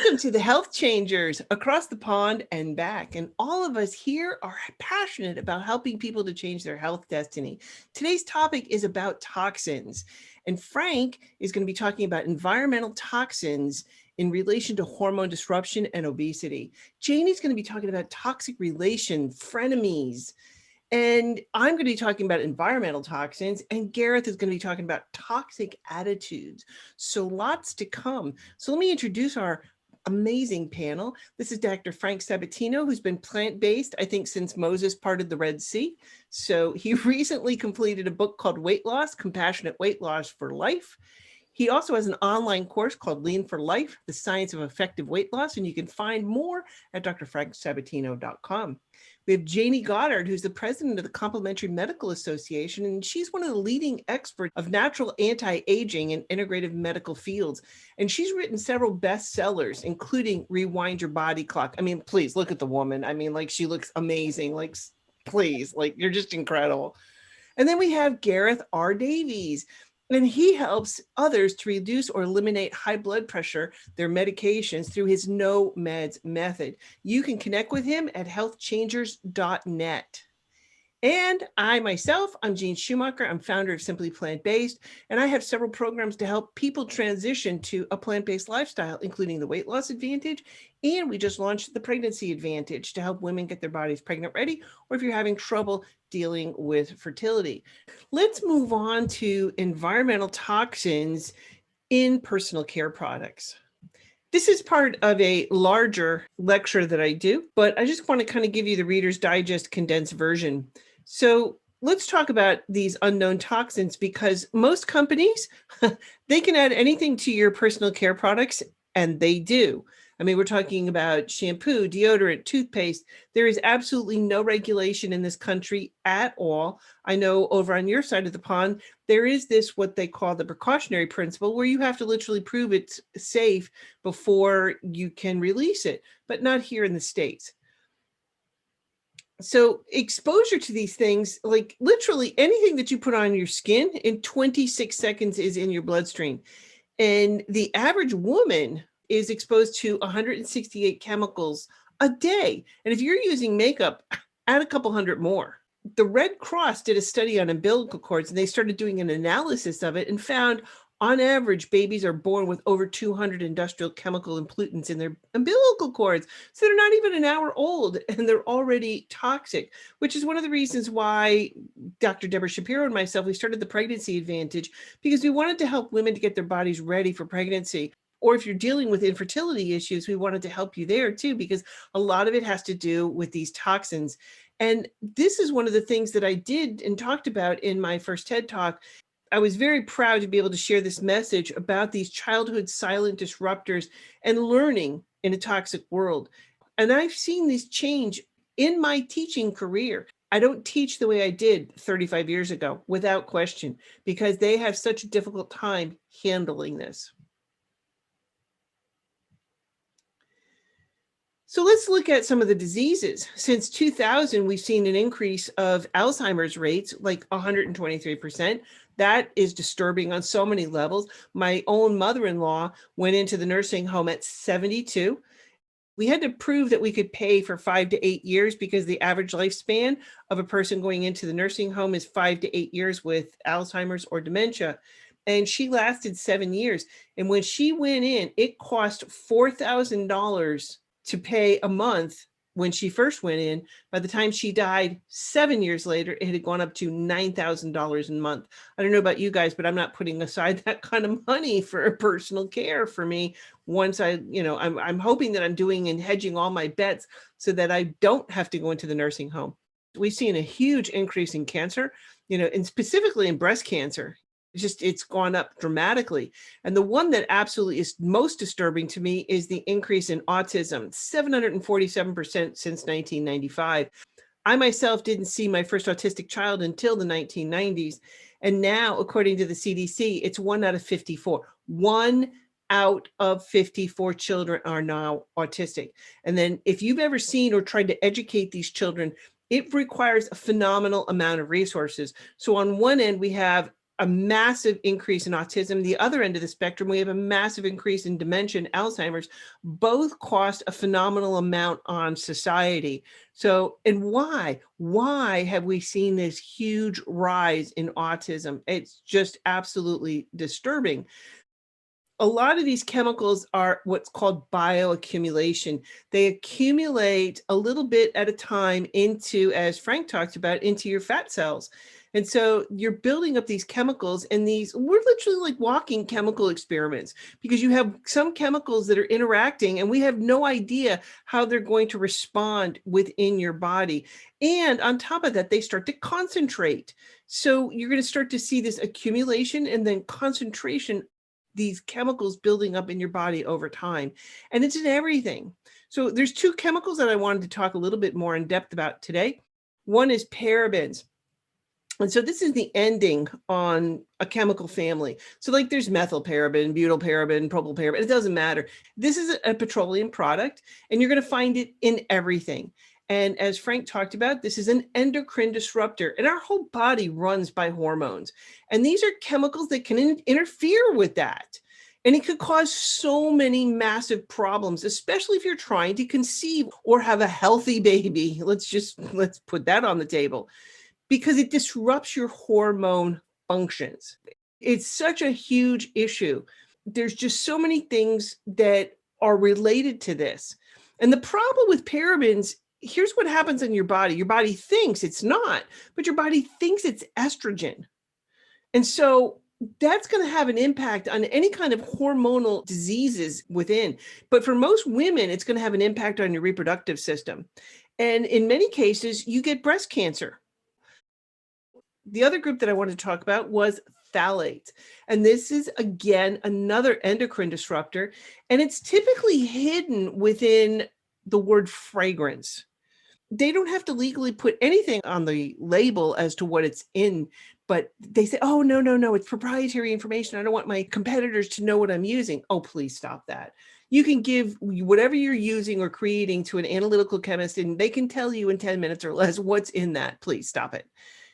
Welcome to the Health Changers across the pond and back. And all of us here are passionate about helping people to change their health destiny. Today's topic is about toxins. And Frank is going to be talking about environmental toxins in relation to hormone disruption and obesity. Jayney's going to be talking about toxic relation, frenemies. And I'm going to be talking about environmental toxins, and Gareth is going to be talking about toxic attitudes. So lots to come. So let me introduce our amazing panel. This is Dr. Frank Sabatino, who's been plant-based, I think, since Moses parted the Red Sea. So he recently completed a book called Weight Loss, Compassionate Weight Loss for Life. He also has an online course called Lean for Life, The Science of Effective Weight Loss, and you can find more at drfranksabatino.com. We have Jayney Goddard, who's the president of the Complementary Medical Association, and she's one of the leading experts of natural anti-aging and integrative medical fields. And she's written several bestsellers, including Rewind Your Body Clock. I mean, please look at the woman. I mean, like, she looks amazing. Like, please, like, you're just incredible. And then we have Gareth R. Davies. And he helps others to reduce or eliminate high blood pressure, their medications, through his no meds method. You can connect with him at healthchangers.net. And I myself, I'm Jeanne Schumacher. I'm founder of Simply Plant Based, and I have several programs to help people transition to a plant-based lifestyle, including the Weight Loss Advantage. And we just launched the Pregnancy Advantage to help women get their bodies pregnant ready, or if you're having trouble dealing with fertility. Let's move on to environmental toxins in personal care products. This is part of a larger lecture that I do, but I just want to kind of give you the Reader's Digest condensed version. So let's talk about these unknown toxins, because most companies, they can add anything to your personal care products, and they do. I mean, we're talking about shampoo, deodorant, toothpaste. There is absolutely no regulation in this country at all. I know over on your side of the pond, there is this, what they call the precautionary principle, where you have to literally prove it's safe before you can release it, but not here in the States. So exposure to these things, like literally anything that you put on your skin in 26 seconds is in your bloodstream. And the average woman is exposed to 168 chemicals a day. And if you're using makeup, add a couple hundred more. The Red Cross did a study on umbilical cords, and they started doing an analysis of it and found on average, babies are born with over 200 industrial chemical and pollutants in their umbilical cords. So they're not even an hour old, and they're already toxic, which is one of the reasons why Dr. Deborah Shapiro and myself, we started the Pregnancy Advantage, because we wanted to help women to get their bodies ready for pregnancy. Or if you're dealing with infertility issues, we wanted to help you there too, because a lot of it has to do with these toxins. And this is one of the things that I did and talked about in my first TED Talk. I was very proud to be able to share this message about these childhood silent disruptors and learning in a toxic world. And I've seen this change in my teaching career. I don't teach the way I did 35 years ago, without question, because they have such a difficult time handling this. So let's look at some of the diseases. Since 2000, we've seen an increase of Alzheimer's rates, like 123%. That is disturbing on so many levels. My own mother-in-law went into the nursing home at 72. We had to prove that we could pay for 5 to 8 years, because the average lifespan of a person going into the nursing home is 5 to 8 years with Alzheimer's or dementia. And she lasted 7 years. And when she went in, it cost $4,000 to pay a month when she first went in. By the time she died 7 years later, it had gone up to $9,000 a month. I don't know about you guys, but I'm not putting aside that kind of money for personal care for me. Once I'm hoping that I'm doing and hedging all my bets so that I don't have to go into the nursing home. We've seen a huge increase in cancer, and specifically in breast cancer. It's gone up dramatically. And the one that absolutely is most disturbing to me is the increase in autism, 747% since 1995. I myself didn't see my first autistic child until the 1990s. And now, according to the CDC, it's 1 out of 54. 1 out of 54 children are now autistic. And then if you've ever seen or tried to educate these children, it requires a phenomenal amount of resources. So on one end, we have a massive increase in autism. The other end of the spectrum, we have a massive increase in dementia and Alzheimer's. Both cost a phenomenal amount on society. So, and why? Why have we seen this huge rise in autism? It's just absolutely disturbing. A lot of these chemicals are what's called bioaccumulation. They accumulate a little bit at a time into, as Frank talked about, into your fat cells. And so you're building up these chemicals, and we're literally like walking chemical experiments, because you have some chemicals that are interacting and we have no idea how they're going to respond within your body. And on top of that, they start to concentrate. So you're going to start to see this accumulation and then concentration, these chemicals building up in your body over time. And it's in everything. So there's two chemicals that I wanted to talk a little bit more in depth about today. One is parabens. And so this is the ending on a chemical family. So like there's methylparaben, butylparaben, propylparaben, it doesn't matter. This is a petroleum product, and you're going to find it in everything. And as Frank talked about, this is an endocrine disruptor, and our whole body runs by hormones. And these are chemicals that can interfere with that. And it could cause so many massive problems, especially if you're trying to conceive or have a healthy baby. Let's put that on the table, because it disrupts your hormone functions. It's such a huge issue. There's just so many things that are related to this. And the problem with parabens, here's what happens in your body. Your body thinks it's not, but your body thinks it's estrogen. And so that's going to have an impact on any kind of hormonal diseases within. But for most women, it's going to have an impact on your reproductive system. And in many cases, you get breast cancer. The other group that I wanted to talk about was phthalates. And this is, again, another endocrine disruptor. And it's typically hidden within the word fragrance. They don't have to legally put anything on the label as to what it's in, but they say, oh, no, it's proprietary information. I don't want my competitors to know what I'm using. Oh, please stop that. You can give whatever you're using or creating to an analytical chemist, and they can tell you in 10 minutes or less what's in that. Please stop it.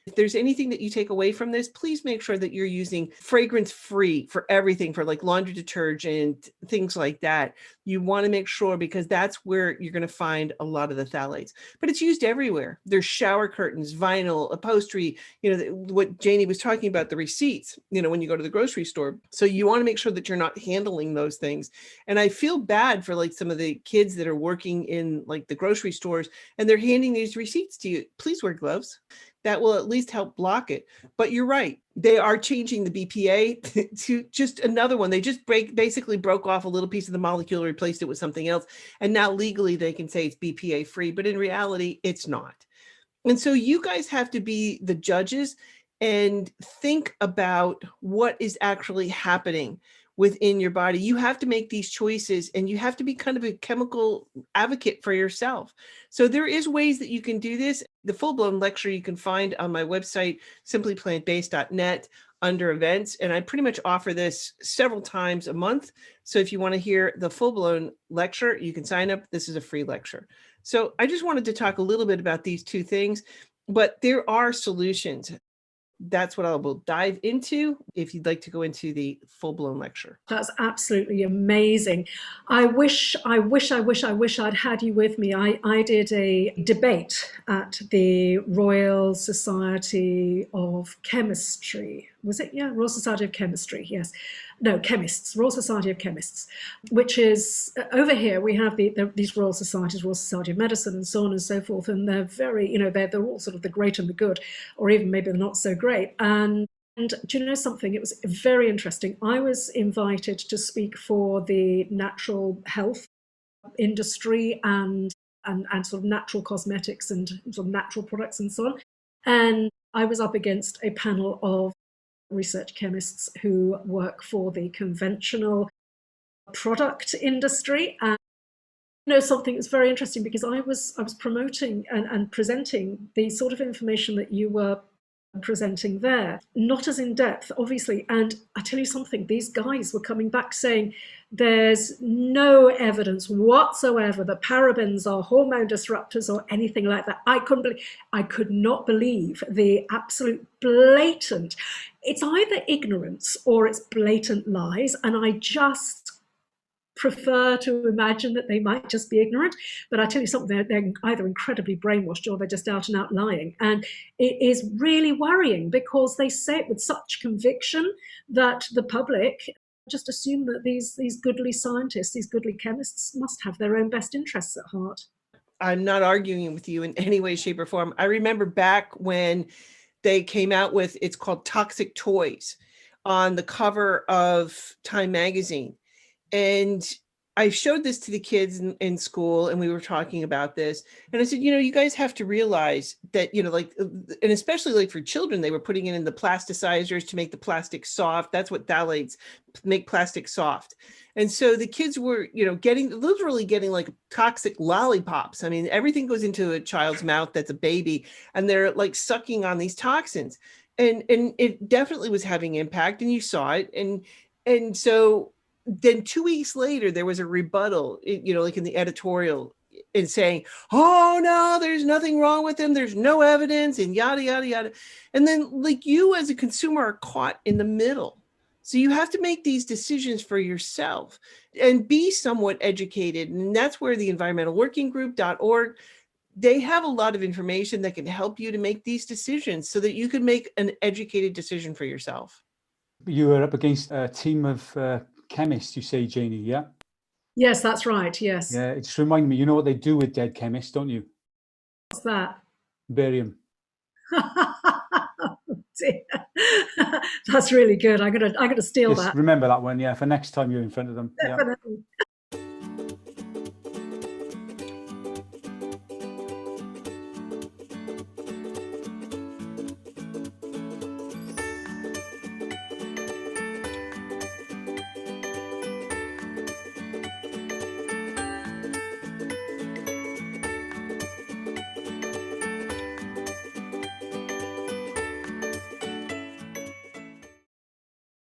If there's anything that you take away from this, please make sure that you're using fragrance-free for everything, for like laundry detergent, things like that. You want to make sure, because that's where you're going to find a lot of the phthalates. But it's used everywhere. There's shower curtains, vinyl, upholstery, what Jayney was talking about, the receipts, when you go to the grocery store. So you want to make sure that you're not handling those things. And I feel bad for like some of the kids that are working in like the grocery stores, and they're handing these receipts to you. Please wear gloves. That will at least help block it. But you're right. They are changing the BPA to just another one. They just basically broke off a little piece of the molecule, replaced it with something else. And now legally they can say it's BPA free, but in reality, it's not. And so you guys have to be the judges and think about what is actually happening within your body. You have to make these choices, and you have to be kind of a chemical advocate for yourself. So there is ways that you can do this. The full-blown lecture you can find on my website, simplyplantbased.net, under events. And I pretty much offer this several times a month. So if you want to hear the full-blown lecture, you can sign up. This is a free lecture. So I just wanted to talk a little bit about these two things, but there are solutions. That's what I will dive into if you'd like to go into the full-blown lecture. That's absolutely amazing. I wish I'd had you with me. I did a debate at the Royal Society of Chemistry. Was it? Yeah, Royal Society of Chemistry, yes. No, Chemists, Royal Society of Chemists, which is, over here we have these Royal Societies, Royal Society of Medicine and so on and so forth, and they're very, they're all sort of the great and the good, or even maybe the not so great. And do you know something? It was very interesting. I was invited to speak for the natural health industry and sort of natural cosmetics and sort of natural products and so on. And I was up against a panel of research chemists who work for the conventional product industry. And something that's very interesting, because I was promoting and presenting the sort of information that you were presenting there. Not as in depth, obviously. And I tell you something, these guys were coming back saying there's no evidence whatsoever that parabens are hormone disruptors or anything like that. I could not believe the absolute blatant, it's either ignorance or it's blatant lies. And I just prefer to imagine that they might just be ignorant. But I tell you something, they're either incredibly brainwashed or they're just out and out lying. And it is really worrying because they say it with such conviction that the public just assume that these goodly scientists, these goodly chemists must have their own best interests at heart. I'm not arguing with you in any way, shape, or form. I remember back when they came out with, it's called Toxic Toys, on the cover of Time magazine. And I showed this to the kids in school, and we were talking about this. And I said, you guys have to realize that, like, and especially like for children, they were putting it in the plasticizers to make the plastic soft. That's what phthalates make plastic soft. And so the kids were, literally getting like toxic lollipops. I mean, everything goes into a child's mouth that's a baby, and they're like sucking on these toxins. And it definitely was having impact, and you saw it. And so then 2 weeks later, there was a rebuttal, like in the editorial, and saying, oh, no, there's nothing wrong with them. There's no evidence, and yada, yada, yada. And then like you as a consumer are caught in the middle. So you have to make these decisions for yourself and be somewhat educated. And that's where the environmentalworkinggroup.org, they have a lot of information that can help you to make these decisions so that you can make an educated decision for yourself. You were up against a team of chemists, you say, Jayney, yeah? Yes, that's right, yes. Yeah, it just reminded me, you know what they do with dead chemists, don't you? What's that? Bury them. That's really good. I'm gonna steal just that. Remember that one, yeah, for next time you're in front of them. Definitely.